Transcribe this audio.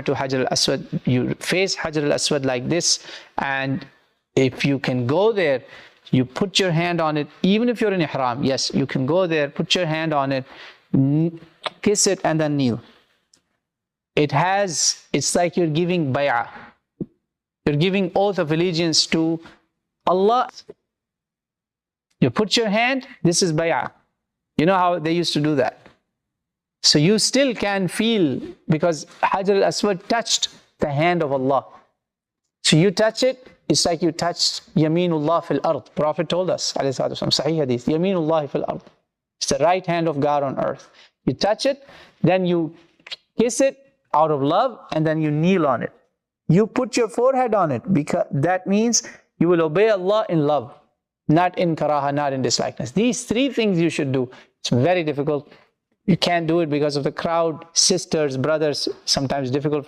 to Hajr al Aswad, you face Hajr al Aswad like this, and if you can go there, you put your hand on it, even if you're in ihram. Yes, you can go there, put your hand on it, kiss it, and then kneel. It's like you're giving bay'ah. You're giving oath of allegiance to Allah. You put your hand, this is bay'ah. You know how they used to do that. So you still can feel, because Hajr al Aswad touched the hand of Allah. So you touch it, it's like you touched Yaminullah fil ard. Prophet told us, Sahih Hadith, Yaminullah fil ard. It's the right hand of God on earth. You touch it, then you kiss it out of love, and then you kneel on it. You put your forehead on it, because that means you will obey Allah in love, not in karaha, not in dislikeness. These three things you should do. It's very difficult. You can't do it because of the crowd, sisters, brothers, sometimes difficult.